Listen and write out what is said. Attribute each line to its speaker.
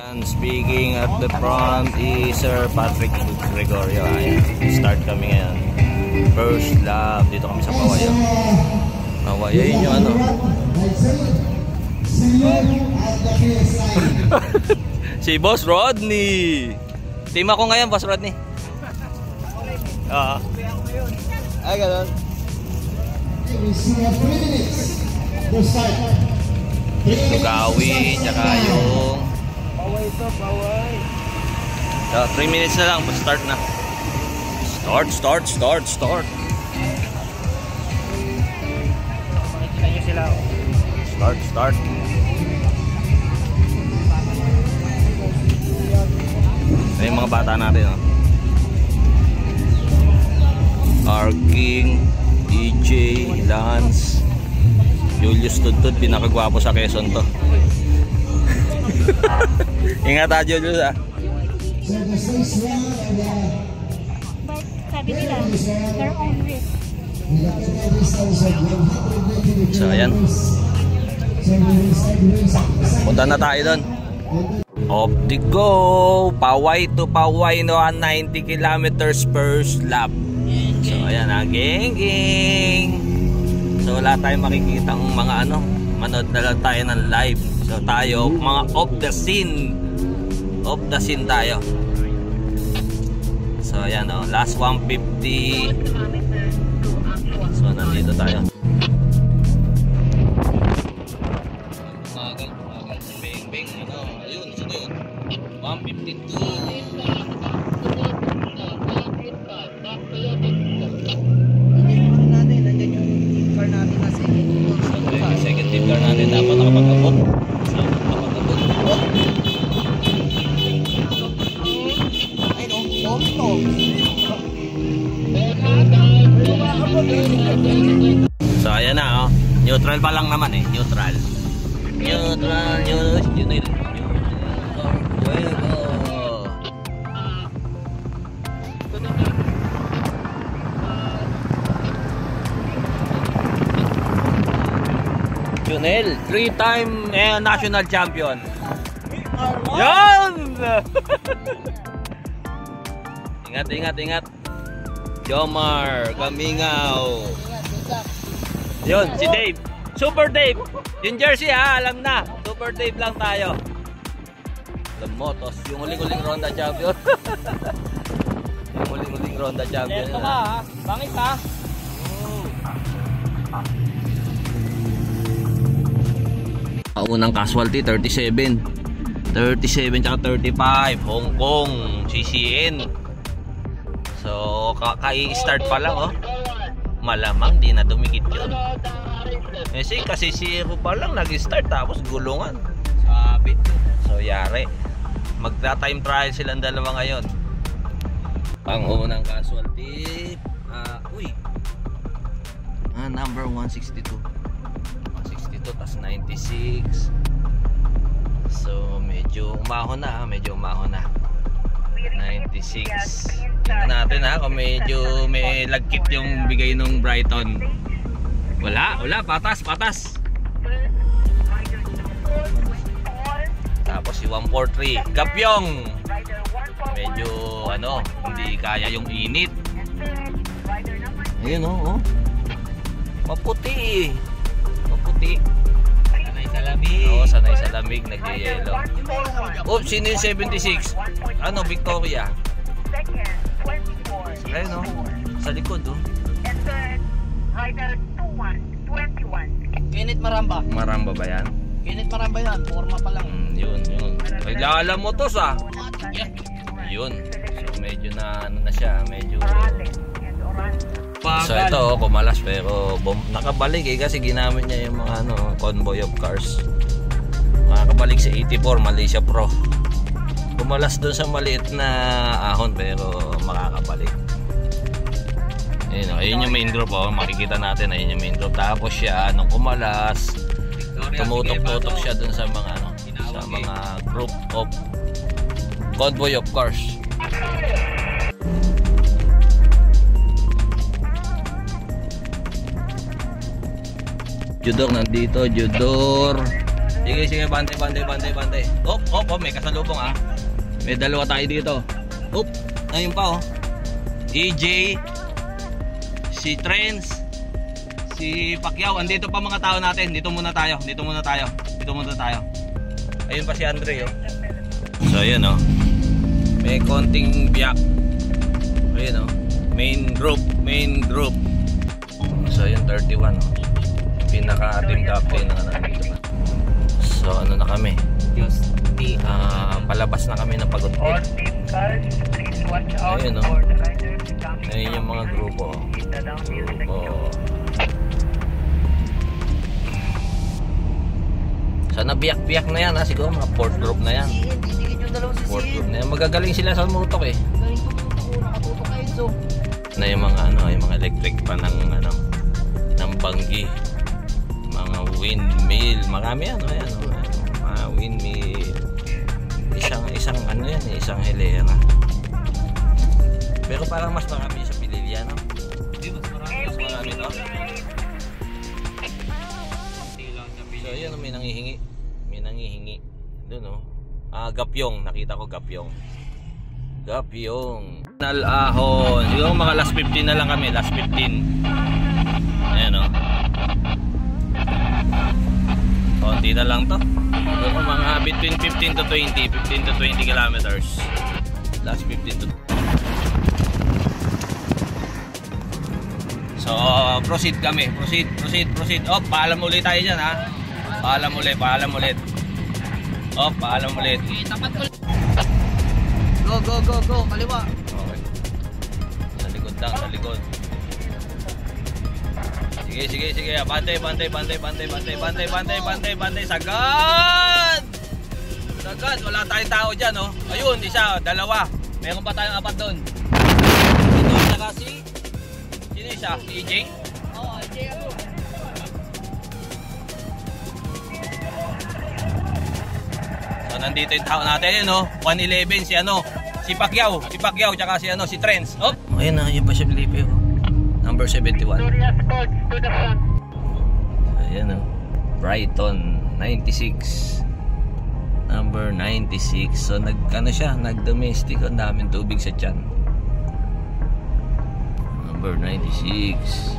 Speaker 1: Ayan, speaking at the front is Sir Patrick Gregorio. Ayan, start kami ngayon. First lap, dito kami sa Pawayo. Pawayo yun yung ano. Si Boss Rodney. Team ako ngayon, Boss Rodney. Ay, ganun. Lugawi, tsaka yung Paway ito, Paway. So, 3 minutes na lang, start na. Start. Makikita nyo sila. Start. Ito yung mga bata natin, oh. Arking, EJ, Lance, Julius Tudtud, pinakagwapo sa Quezon to. Ingat ha, Julius ha.
Speaker 2: Sabi nila, their own risk.
Speaker 1: So ayan, punta na tayo doon. Off the go, Paway to Paway, no, 90 kilometers per lap. So ayan ha, geng. So wala tayong makikita ng mga ano, manood na lang tayo ng live. So tayo, mga off the scene tayo. So ayan o, last 150. So nandito tayo. Umagal, beng, ano, ayun, sino yun? 152. Second tip car natin, dapat nakapag-abot. So ayan na, oh. Neutral pa lang naman eh, neutral. Junel, 3-time national champion. Yan! Ingat. Jomar, Kamingaw. Yun, si Dave. Super Dave. Yung jersey ha, alam na. Super Dave lang tayo. Alam mo, tos yung huling-huling ronda champion. Yung huling-huling ronda champion.
Speaker 3: Ito ka ha, bangit ha.
Speaker 1: Unang casualty, 37 tsaka 35, Hong Kong, CCN. So, kai-start pa lang, oh. Malamang di na dumikit yun. Kasi zero pa lang nag-start, tapos gulungan. Sabi. So, yari. Magta-time trial silang dalawa ngayon. Pang-unang casualty. Number 162. 162, tas 96. So, medyo umahon na. 96. Tingnan natin ha, kung medyo may lagkit yung bigay nung Brighton. Wala, patas. Tapos si 143, Gapyong. Medyo ano, hindi kaya yung init. Ayun oh. Maputi. Sanay sa lamig, nag-yellow. Oops, sino yung 76? Ano, Victoria? Ayun no, sa likod oh.
Speaker 3: Kinit Maramba.
Speaker 1: Maramba ba yan?
Speaker 3: Kinit Maramba yan, forma pa lang.
Speaker 1: Yun. Ay, alam mo to sa. Yun. So medyo na ano na siya, medyo. So ito oh, kumalas pero nakabalik kasi ginamit niya yung mga ano, convoy of cars. Makakabalik sa 84 Malaysia Pro. Kumalas doon sa maliit na ahon pero makakabalik. Ayun yung main group oh, makikita natin ayun yung main group. Tapos siya nung kumalas, tumutok-tutok siya doon sa mga ano, sa mga group of convoy of cars. Judor nandito, Judor. Sige, bantay. Op, may kasalubong ah. May dalawa tayo dito. Op, ayun pa oh. EJ, si Trends, si Pacquiao. Andito pa mga tao natin. Dito muna tayo. Ayun pa si Andre oh. So ayun oh. May konting biyak. Ayun oh. Main group. So ayun 31 oh. Pinaka-team captain na nandito pa. So ano na kami? Palabas na kami ng Pagunti. Ayun o. Ayun yung mga grupo. Sana biyak-biyak na yan ha. Siguro mga fourth group na yan. Magagaling sila sa motok eh. Na yung mga yung mga electric pa ng banggi. Mga windmill. Marami yan. Mga windmill. Isang isang hilera. Pero parang mas marami sa Pililya, no? Hindi, mas marami no? So ayan, may nangihingi doon no? Gapyong, nakita ko gapyong. Nalahon, siguro mga last 15 na lang kami, last 15. Ayan no? Konti na lang to. Mga between 15 to 20 kilometers. Last 15 to. So proceed kami. Proceed. Oh, paalam ulit tayo dyan ha. Paalam ulit. Oh, paalam ulit.
Speaker 3: Go, kaliwa.
Speaker 1: Okay. Sa likod. Sige. Bantay. Sagad. Wala tayong tao dyan, oh. Ayun, isa, dalawa. Meron pa tayong apat doon. Ito, saka sino isa? Si EJ?
Speaker 3: Oo, EJ ako.
Speaker 1: So, nandito yung tao natin, yun, oh. 111, si Pacquiao, tsaka si Trends. Oh, ayun na, yun pa si Felipe, oh. Number 71. Ayan o. Brighton 96. Number 96. So nag-domestic. Ang daming tubig sa tiyan. Number 96.